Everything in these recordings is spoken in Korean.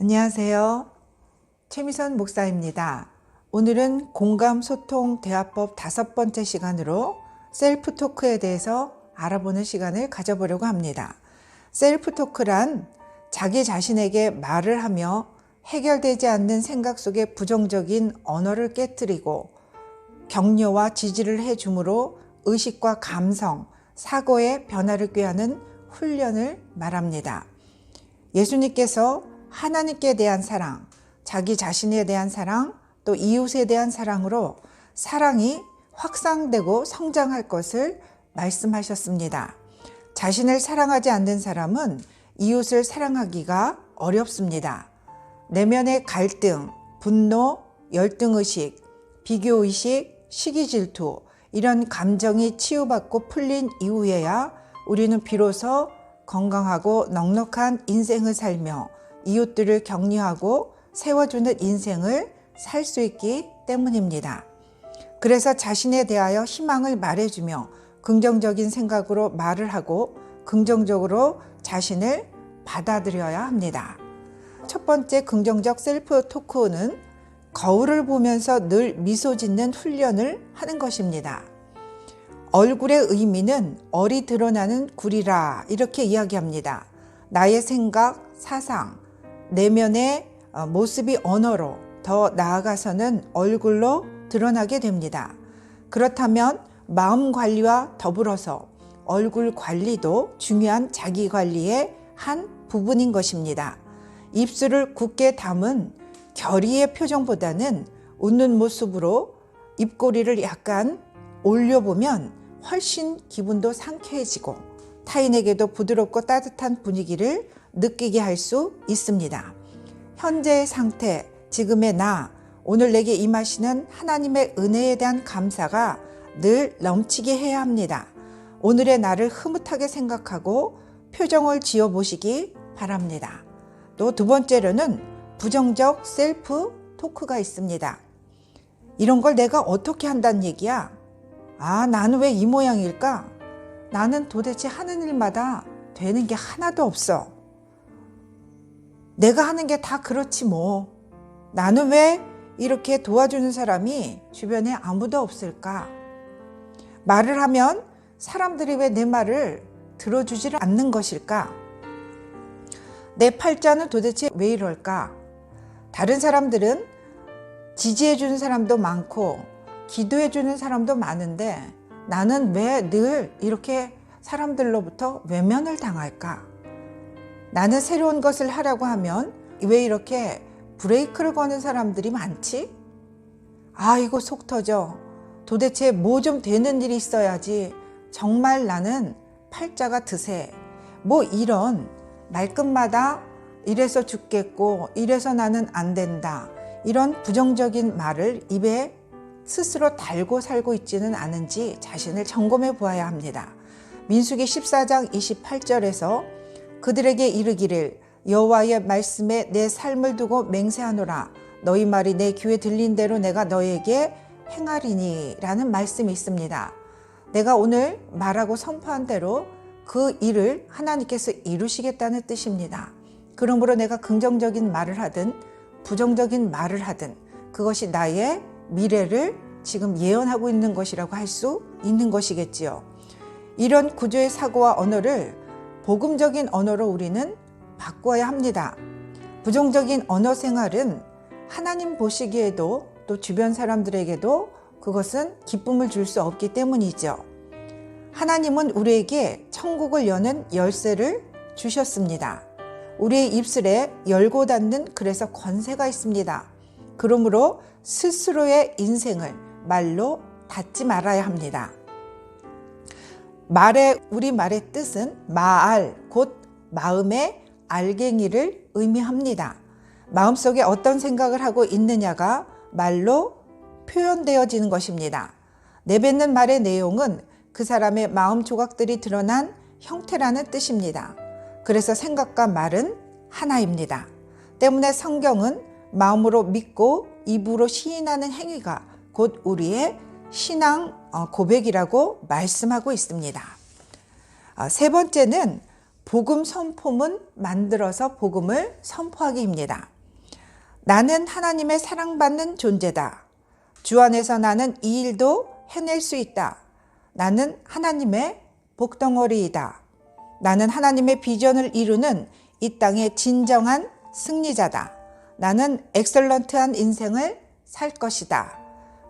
안녕하세요. 최미선 목사입니다. 오늘은 공감, 소통, 대화법 5번째 시간으로 셀프 토크에 대해서 알아보는 시간을 가져보려고 합니다. 셀프 토크란 자기 자신에게 말을 하며 해결되지 않는 생각 속에 부정적인 언어를 깨뜨리고 격려와 지지를 해줌으로 의식과 감성, 사고의 변화를 꾀하는 훈련을 말합니다. 예수님께서 하나님께 대한 사랑, 자기 자신에 대한 사랑, 또 이웃에 대한 사랑으로 사랑이 확산되고 성장할 것을 말씀하셨습니다. 자신을 사랑하지 않는 사람은 이웃을 사랑하기가 어렵습니다. 내면의 갈등, 분노, 열등의식, 비교의식, 시기질투 이런 감정이 치유받고 풀린 이후에야 우리는 비로소 건강하고 넉넉한 인생을 살며 이웃들을 격려하고 세워주는 인생을 살 수 있기 때문입니다. 그래서 자신에 대하여 희망을 말해주며 긍정적인 생각으로 말을 하고 긍정적으로 자신을 받아들여야 합니다. 첫 번째 긍정적 셀프 토크는 거울을 보면서 늘 미소 짓는 훈련을 하는 것입니다. 얼굴의 의미는 얼이 드러나는 굴이라 이렇게 이야기합니다. 나의 생각, 사상, 내면의 모습이 언어로 더 나아가서는 얼굴로 드러나게 됩니다. 그렇다면 마음 관리와 더불어서 얼굴 관리도 중요한 자기 관리의 한 부분인 것입니다. 입술을 굳게 담은 결의의 표정보다는 웃는 모습으로 입꼬리를 약간 올려보면 훨씬 기분도 상쾌해지고 타인에게도 부드럽고 따뜻한 분위기를 느끼게 할 수 있습니다. 현재의 상태, 지금의 나, 오늘 내게 임하시는 하나님의 은혜에 대한 감사가 늘 넘치게 해야 합니다. 오늘의 나를 흐뭇하게 생각하고 표정을 지어보시기 바랍니다. 또 두 번째로는 부정적 셀프 토크가 있습니다. 이런 걸 내가 어떻게 한다는 얘기야? 나는 왜 이 모양일까? 나는 도대체 하는 일마다 되는 게 하나도 없어. 내가 하는 게 다 그렇지 뭐. 나는 왜 이렇게 도와주는 사람이 주변에 아무도 없을까? 말을 하면 사람들이 왜 내 말을 들어주지를 않는 것일까? 내 팔자는 도대체 왜 이럴까? 다른 사람들은 지지해주는 사람도 많고 기도해주는 사람도 많은데 나는 왜 늘 이렇게 사람들로부터 외면을 당할까? 나는 새로운 것을 하라고 하면 왜 이렇게 브레이크를 거는 사람들이 많지? 이거 속 터져. 도대체 뭐 좀 되는 일이 있어야지. 정말 나는 팔자가 드세. 뭐 이런 말끝마다 이래서 죽겠고 이래서 나는 안 된다. 이런 부정적인 말을 입에 스스로 달고 살고 있지는 않은지 자신을 점검해 보아야 합니다. 민수기 14장 28절에서 그들에게 이르기를 여호와의 말씀에 내 삶을 두고 맹세하노라. 너희 말이 내 귀에 들린 대로 내가 너에게 행하리니 라는 말씀이 있습니다. 내가 오늘 말하고 선포한 대로 그 일을 하나님께서 이루시겠다는 뜻입니다. 그러므로 내가 긍정적인 말을 하든 부정적인 말을 하든 그것이 나의 미래를 지금 예언하고 있는 것이라고 할 수 있는 것이겠지요. 이런 구조의 사고와 언어를 복음적인 언어로 우리는 바꾸어야 합니다. 부정적인 언어 생활은 하나님 보시기에도 또 주변 사람들에게도 그것은 기쁨을 줄 수 없기 때문이죠. 하나님은 우리에게 천국을 여는 열쇠를 주셨습니다. 우리의 입술에 열고 닫는 그래서 권세가 있습니다. 그러므로 스스로의 인생을 말로 닫지 말아야 합니다. 우리 말의 뜻은 마알, 곧 마음의 알갱이를 의미합니다. 마음속에 어떤 생각을 하고 있느냐가 말로 표현되어지는 것입니다. 내뱉는 말의 내용은 그 사람의 마음 조각들이 드러난 형태라는 뜻입니다. 그래서 생각과 말은 하나입니다. 때문에 성경은 마음으로 믿고 입으로 시인하는 행위가 곧 우리의 신앙 고백이라고 말씀하고 있습니다. 세 번째는 복음 선포문 만들어서 복음을 선포하기입니다. 나는 하나님의 사랑받는 존재다. 주 안에서 나는 이 일도 해낼 수 있다. 나는 하나님의 복덩어리이다. 나는 하나님의 비전을 이루는 이 땅의 진정한 승리자다. 나는 엑설런트한 인생을 살 것이다.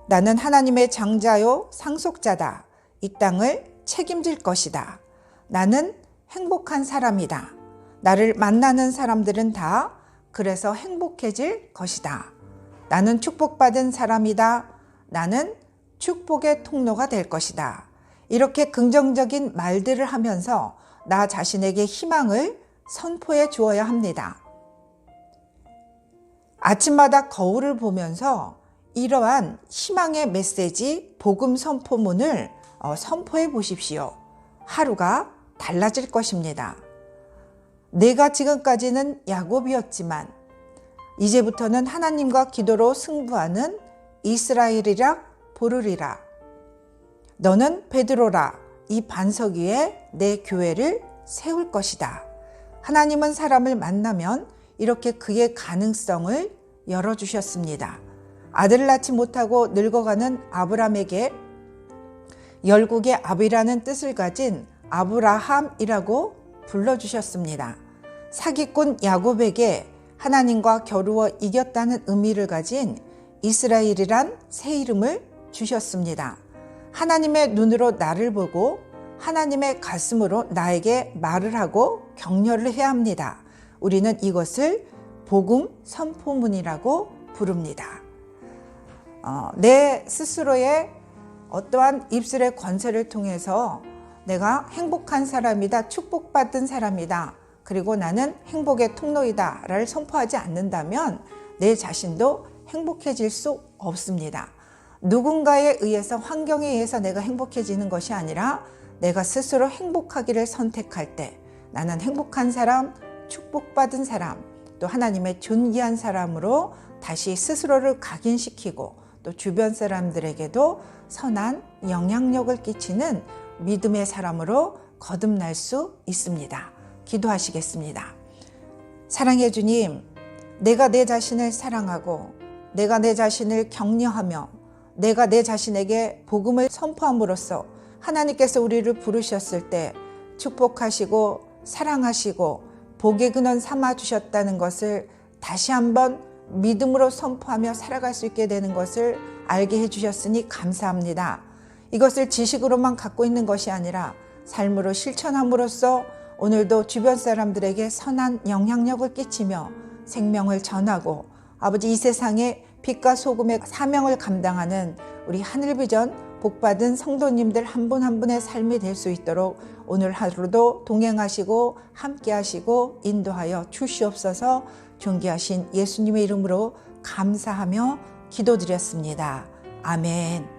나는 하나님의 장자요 상속자다. 이 땅을 책임질 것이다. 나는 행복한 사람이다. 나를 만나는 사람들은 다 그래서 행복해질 것이다. 나는 축복받은 사람이다. 나는 축복의 통로가 될 것이다. 이렇게 긍정적인 말들을 하면서 나 자신에게 희망을 선포해 주어야 합니다. 아침마다 거울을 보면서 이러한 희망의 메시지, 복음 선포문을 선포해 보십시오. 하루가 달라질 것입니다. 내가 지금까지는 야곱이었지만 이제부터는 하나님과 기도로 승부하는 이스라엘이라 부르리라. 너는 베드로라. 이 반석 위에 내 교회를 세울 것이다. 하나님은 사람을 만나면 이렇게 그의 가능성을 열어주셨습니다. 아들을 낳지 못하고 늙어가는 아브람에게 열국의 아비라는 뜻을 가진 아브라함이라고 불러주셨습니다. 사기꾼 야곱에게 하나님과 겨루어 이겼다는 의미를 가진 이스라엘이란 새 이름을 주셨습니다. 하나님의 눈으로 나를 보고 하나님의 가슴으로 나에게 말을 하고 격려를 해야 합니다. 우리는 이것을 복음 선포문이라고 부릅니다. 내 스스로의 어떠한 입술의 권세를 통해서 내가 행복한 사람이다, 축복받은 사람이다, 그리고 나는 행복의 통로이다를 선포하지 않는다면 내 자신도 행복해질 수 없습니다. 누군가에 의해서, 환경에 의해서 내가 행복해지는 것이 아니라 내가 스스로 행복하기를 선택할 때 나는 행복한 사람, 축복받은 사람, 또 하나님의 존귀한 사람으로 다시 스스로를 각인시키고 또 주변 사람들에게도 선한 영향력을 끼치는 믿음의 사람으로 거듭날 수 있습니다. 기도하시겠습니다. 사랑해 주님, 내가 내 자신을 사랑하고 내가 내 자신을 격려하며 내가 내 자신에게 복음을 선포함으로써 하나님께서 우리를 부르셨을 때 축복하시고 사랑하시고 복의 근원 삼아 주셨다는 것을 다시 한번 믿음으로 선포하며 살아갈 수 있게 되는 것을 알게 해주셨으니 감사합니다. 이것을 지식으로만 갖고 있는 것이 아니라 삶으로 실천함으로써 오늘도 주변 사람들에게 선한 영향력을 끼치며 생명을 전하고 아버지 이 세상에 빛과 소금의 사명을 감당하는 우리 하늘비전 복받은 성도님들 한 분 한 분의 삶이 될 수 있도록 오늘 하루도 동행하시고 함께하시고 인도하여 주시옵소서. 존귀하신 예수님의 이름으로 감사하며 기도드렸습니다. 아멘.